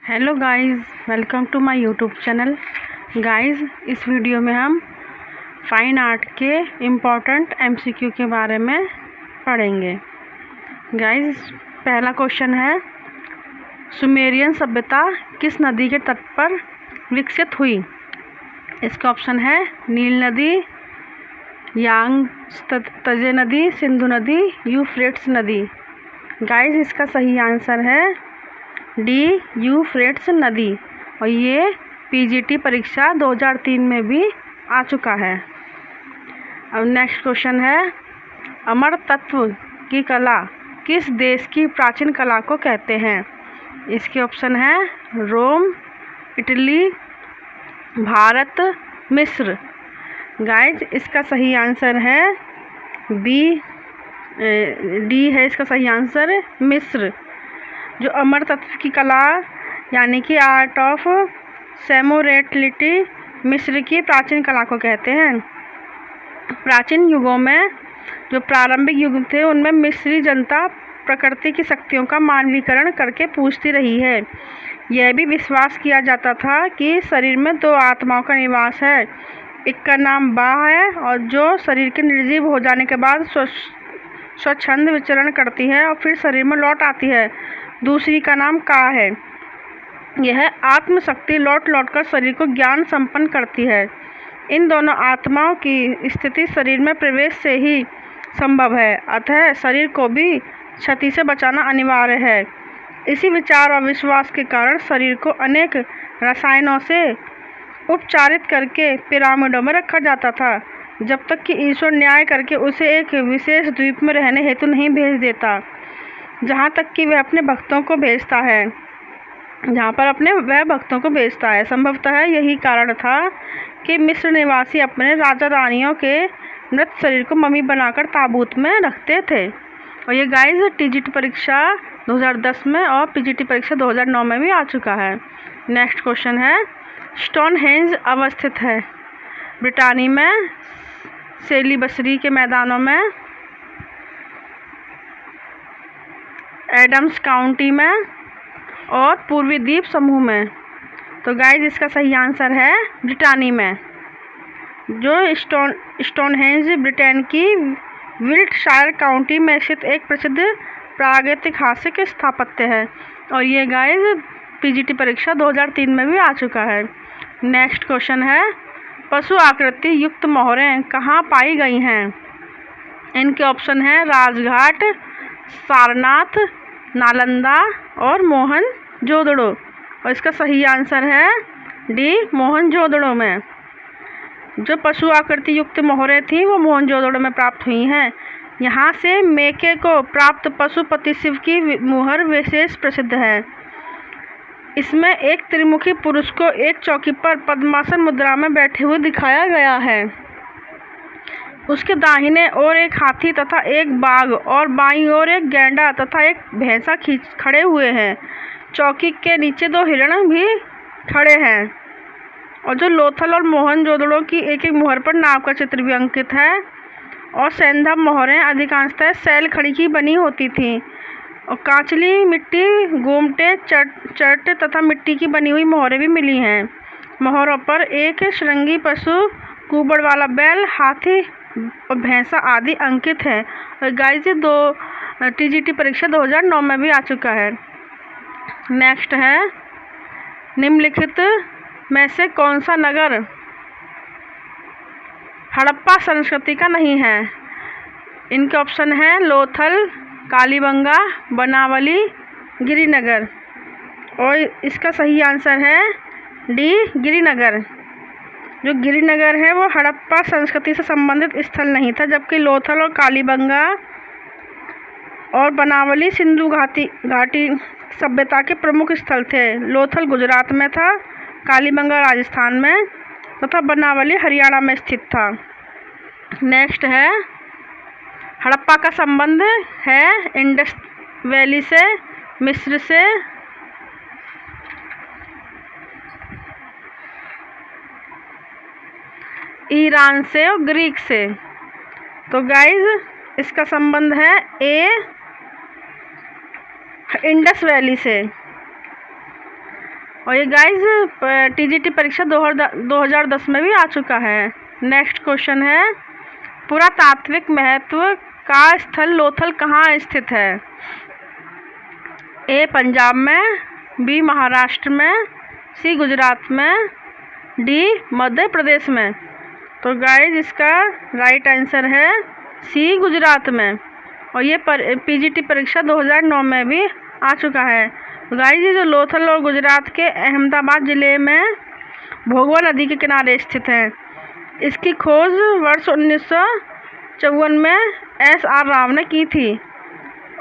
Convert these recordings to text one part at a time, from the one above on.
Hello guys, welcome to my YouTube channel. Guys, इस video में हम फाइन आर्ट के इम्पोर्टेंट एमसीक्यू के बारे में पढ़ेंगे। गाइस, पहला क्वेश्चन है, सुमेरियन सभ्यता किस नदी के तट पर विकसित हुई? इसका ऑप्शन है नील नदी, यांगत्से नदी, सिंधु नदी, यूफ्रेट्स नदी। गाइस, इसका सही आंसर है डी, यूफ्रेट्स नदी। और ये पीजीटी परीक्षा 2003 में भी आ चुका है। अब नेक्स्ट क्वेश्चन है, अमर तत्व की कला किस देश की प्राचीन कला को कहते हैं? इसके ऑप्शन है रोम, इटली, भारत, मिस्र। गाइज, इसका सही आंसर है बी, डी है इसका सही आंसर, मिस्र। जो अमर तत्व की कला यानी कि आर्ट ऑफ सेमोरेटलिटी मिस्र की प्राचीन कला को कहते हैं। प्राचीन युगों में जो प्रारंभिक युग थे उनमें मिस्री जनता प्रकृति की शक्तियों का मानवीकरण करके पूजती रही है। यह भी विश्वास किया जाता था कि शरीर में दो आत्माओं का निवास है, एक का नाम बा है और जो शरीर के निर्जीव हो जाने के बाद स्वच्छंद विचरण करती है और फिर शरीर में लौट आती है, दूसरी का नाम का है। यह आत्मशक्ति लौट कर शरीर को ज्ञान संपन्न करती है। इन दोनों आत्माओं की स्थिति शरीर में प्रवेश से ही संभव है, अतः शरीर को भी क्षति से बचाना अनिवार्य है। इसी विचार और विश्वास के कारण शरीर को अनेक रसायनों से उपचारित करके पिरामिडों में रखा जाता था, जब तक कि ईश्वर न्याय करके उसे एक विशेष द्वीप में रहने हेतु नहीं भेज देता, जहाँ तक कि वह अपने भक्तों को भेजता है, जहाँ पर वह भक्तों को भेजता है। संभवतः यही कारण था कि मिस्र निवासी अपने राजा रानियों के मृत शरीर को मम्मी बनाकर ताबूत में रखते थे। और ये गाइस टीजीटी परीक्षा 2010 में और पीजीटी परीक्षा 2009 में भी आ चुका है। नेक्स्ट क्वेश्चन है, स्टोनहेंज अवस्थित है ब्रिटानी में, सेलिबसरी के मैदानों में, एडम्स काउंटी में और पूर्वी द्वीप समूह में। तो गाइज, इसका सही आंसर है ब्रिटानी में। जो स्टोनहेंज ब्रिटेन की विल्टशायर काउंटी में स्थित एक प्रसिद्ध प्रागैतिहासिक स्थापत्य है। और ये गाइज पीजीटी परीक्षा 2003 में भी आ चुका है। नेक्स्ट क्वेश्चन है, पशु आकृति युक्त मोहरें कहाँ पाई गई हैं? इनके ऑप्शन है राजघाट, सारनाथ, नालंदा और मोहनजोदड़ो। और इसका सही आंसर है डी, मोहनजोदड़ो में। जो पशु आकृति युक्त मोहरें थी वो मोहनजोदड़ो में प्राप्त हुई हैं। यहाँ से मेके को प्राप्त पशुपति शिव की मुहर विशेष प्रसिद्ध है। इसमें एक त्रिमुखी पुरुष को एक चौकी पर पद्मासन मुद्रा में बैठे हुए दिखाया गया है। उसके दाहिने ओर एक हाथी तथा एक बाघ और बाईं ओर एक गैंडा तथा एक भैंसा खड़े हुए हैं। चौकी के नीचे दो हिरण भी खड़े हैं। और जो लोथल और मोहनजोदड़ो की एक एक मुहर पर नाव का चित्र भी अंकित है। और सेंधा मोहरें अधिकांशतः सैल खड़ी की बनी होती थीं। और कांचली मिट्टी, गोमटे, चट तथा मिट्टी की बनी हुई मोहरें भी मिली हैं। मोहरों पर एक श्रृंगी पशु, कुबड़ वाला बैल, हाथी और भैंसा आदि अंकित हैं। और गाइस, ये दो टीजीटी परीक्षा 2009 में भी आ चुका है। नेक्स्ट है, निम्नलिखित में से कौन सा नगर हड़प्पा संस्कृति का नहीं है? इनके ऑप्शन है लोथल, कालीबंगा, बनावली, गिरिनगर। और इसका सही आंसर है डी, गिरिनगर। जो गिरिनगर है वो हड़प्पा संस्कृति से संबंधित स्थल नहीं था, जबकि लोथल और कालीबंगा और बनावली सिंधु घाटी सभ्यता के प्रमुख स्थल थे। लोथल गुजरात में था, कालीबंगा राजस्थान में तथा बनावली हरियाणा में स्थित था। नेक्स्ट है, हड़प्पा का संबंध है इंडस वैली से, मिस्र से, ईरान से और ग्रीक से। तो गाइज, इसका संबंध है ए, इंडस वैली से। और ये गाइज टीजीटी परीक्षा 2010 में भी आ चुका है। नेक्स्ट क्वेश्चन है, पुरातात्विक महत्व का स्थल लोथल कहाँ स्थित है? ए पंजाब में, बी महाराष्ट्र में, सी गुजरात में, डी मध्य प्रदेश में। तो गाइज इसका राइट आंसर है सी गुजरात में। और ये पीजीटी परीक्षा 2009 में भी आ चुका है। तो गाइज ये जो लोथल और गुजरात के अहमदाबाद ज़िले में भोगवा नदी के किनारे स्थित है। इसकी खोज वर्ष 1954 में SR राव ने की थी।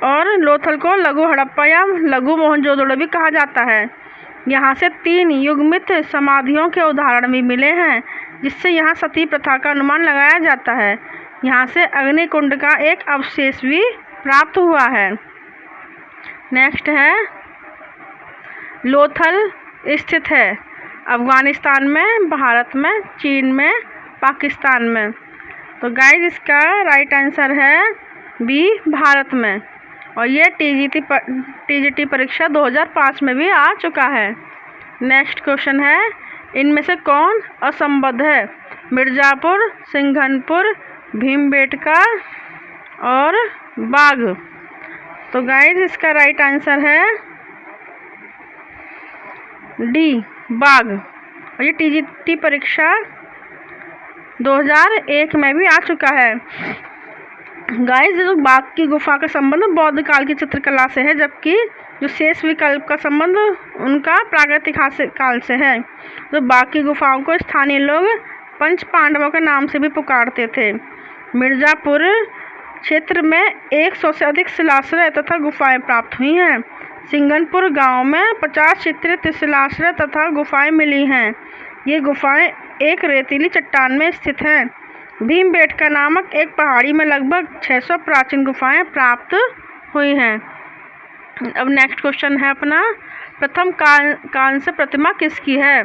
और लोथल को लघु हड़प्पा या लघु मोहनजोदड़ो भी कहा जाता है। यहाँ से 3 युग्मित समाधियों के उदाहरण भी मिले हैं, जिससे यहाँ सती प्रथा का अनुमान लगाया जाता है। यहाँ से अग्निकुंड का एक अवशेष भी प्राप्त हुआ है। नेक्स्ट है, लोथल स्थित है अफगानिस्तान में, भारत में, चीन में, पाकिस्तान में। तो गाइस इसका राइट आंसर है बी भारत में। और ये टीजीटी परीक्षा 2005 में भी आ चुका है। नेक्स्ट क्वेश्चन है, इनमें से कौन असंबद्ध है? मिर्ज़ापुर, सिंघनपुर, भीमबेटका और बाघ। तो गाइज इसका राइट आंसर है डी बाघ। और ये टीजीटी परीक्षा 2001 में भी आ चुका है। गाइज जो बाघ की गुफा का संबंध बौद्ध काल की चित्रकला से है, जबकि जो शेष विकल्प का संबंध उनका प्रागैतिहासिक काल से है। जो बाघ की गुफाओं को स्थानीय लोग पंच पांडवों के नाम से भी पुकारते थे। मिर्ज़ापुर क्षेत्र में 100 से अधिक शिलाश्रय तथा गुफाएं प्राप्त हुई हैं। सिंघनपुर गांव में 50 चित्रित शिलाश्रय तथा गुफाएं मिली हैं। ये गुफाएं एक रेतीली चट्टान में स्थित हैं। भीमबेटका नामक एक पहाड़ी में लगभग 600 प्राचीन गुफाएं प्राप्त हुई हैं। अब नेक्स्ट क्वेश्चन है अपना, प्रथम कांस्य प्रतिमा किसकी है?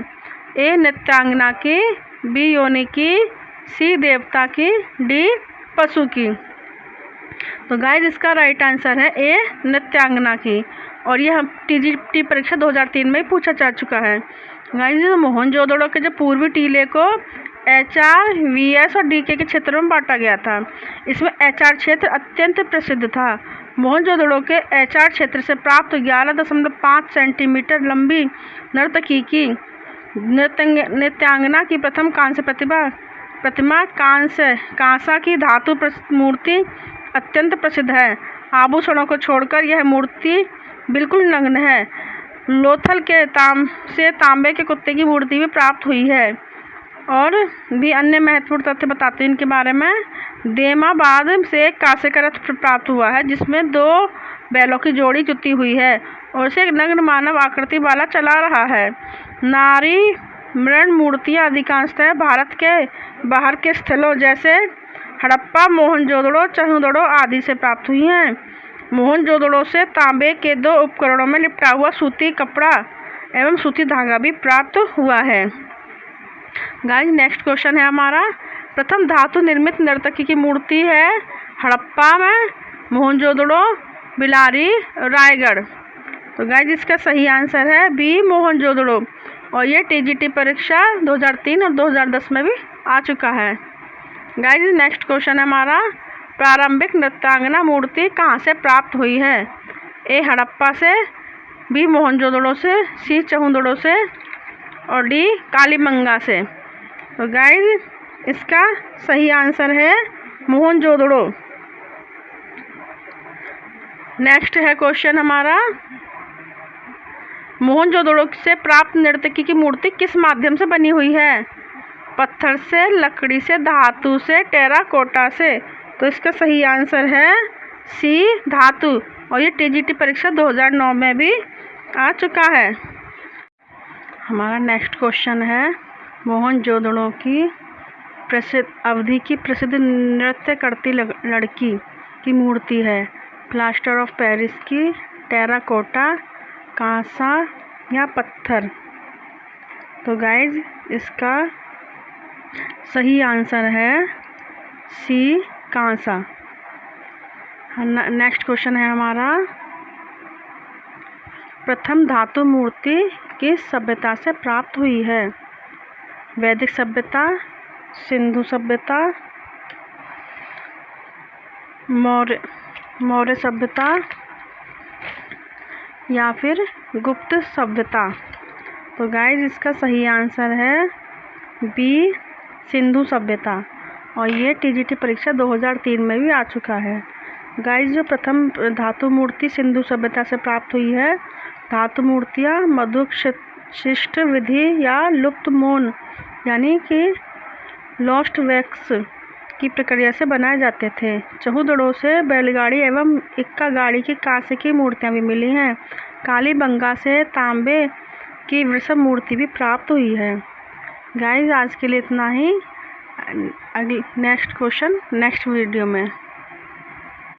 ए नृत्यांगना की, बी योनि की, सी देवता की, डी पशु की। तो गाइज इसका राइट आंसर है ए नृत्यांगना की। और यह टीजीटी परीक्षा 2003 में पूछा जा चुका है। गाइज मोहनजोदड़ो के जो पूर्वी टीले को HR, VS और DK के क्षेत्रों में बांटा गया था। इसमें HR क्षेत्र अत्यंत प्रसिद्ध था। मोहनजोदड़ो के HR क्षेत्र से प्राप्त 11.5 सेंटीमीटर लंबी नर्तकी की नृत्यांगना की प्रथम कांस्य प्रतिमा कांसा की धातु मूर्ति अत्यंत प्रसिद्ध है। आभूषणों को छोड़कर यह मूर्ति बिल्कुल नग्न है। लोथल के तांबे के कुत्ते की मूर्ति भी प्राप्त हुई है। और भी अन्य महत्वपूर्ण तथ्य बताते हैं इनके बारे में। देमाबाद से एक कांसे का रथ प्राप्त हुआ है, जिसमें 2 बैलों की जोड़ी जुटी हुई है और इसे एक नग्न मानव आकृति वाला चला रहा है। नारी मृण मूर्तियाँ अधिकांशतः भारत के बाहर के स्थलों जैसे हड़प्पा, मोहनजोदड़ो, चहुंदड़ो आदि से प्राप्त हुई हैं। मोहनजोदड़ो से तांबे के 2 उपकरणों में लिपटा हुआ सूती कपड़ा एवं सूती धागा भी प्राप्त हुआ है। गाइस नेक्स्ट क्वेश्चन है हमारा, प्रथम धातु निर्मित नर्तकी की मूर्ति है हड़प्पा में, मोहनजोदड़ो, बिलारी, रायगढ़। तो गाइस इसका सही आंसर है बी मोहनजोदड़ो। और ये टीजीटी परीक्षा 2003 और 2010 में भी आ चुका है। गाइस नेक्स्ट क्वेश्चन है हमारा, प्रारंभिक नृत्यांगना मूर्ति कहाँ से प्राप्त हुई है? ए हड़प्पा से, बी मोहनजोदड़ो से, सी चहुंदड़ो से और डी कालीबंगा से। तो गाइस इसका सही आंसर है मोहनजोदड़ो। नेक्स्ट है क्वेश्चन हमारा, मोहनजोदड़ो से प्राप्त नर्तकी की मूर्ति किस माध्यम से बनी हुई है? पत्थर से, लकड़ी से, धातु से, टेराकोटा से। तो इसका सही आंसर है सी धातु। और ये टीजीटी परीक्षा 2009 में भी आ चुका है। हमारा नेक्स्ट क्वेश्चन है, मोहनजोदड़ो की अवधि की प्रसिद्ध नृत्य करती लड़की की मूर्ति है प्लास्टर ऑफ पेरिस की, टेराकोटा, कांसा या पत्थर। तो गाइज इसका सही आंसर है सी कांसा। नेक्स्ट क्वेश्चन है हमारा, प्रथम धातु मूर्ति किस सभ्यता से प्राप्त हुई है? वैदिक सभ्यता, सिंधु सभ्यता, मौर्य सभ्यता या फिर गुप्त सभ्यता। तो गाइस इसका सही आंसर है बी, सिंधु सभ्यता। और ये टीजीटी परीक्षा 2003 में भी आ चुका है। गाइस जो प्रथम धातु मूर्ति सिंधु सभ्यता से प्राप्त हुई है, धातु मूर्तियाँ मधुशिष्ट विधि या लुप्त मौन यानी कि लॉस्ट वैक्स की प्रक्रिया से बनाए जाते थे। चहुदड़ों से बैलगाड़ी एवं इक्का गाड़ी की कांसे की मूर्तियाँ भी मिली हैं। कालीबंगा से तांबे की वृषभ मूर्ति भी प्राप्त हुई है। गाइस आज के लिए इतना ही। नेक्स्ट क्वेश्चन नेक्स्ट वीडियो में।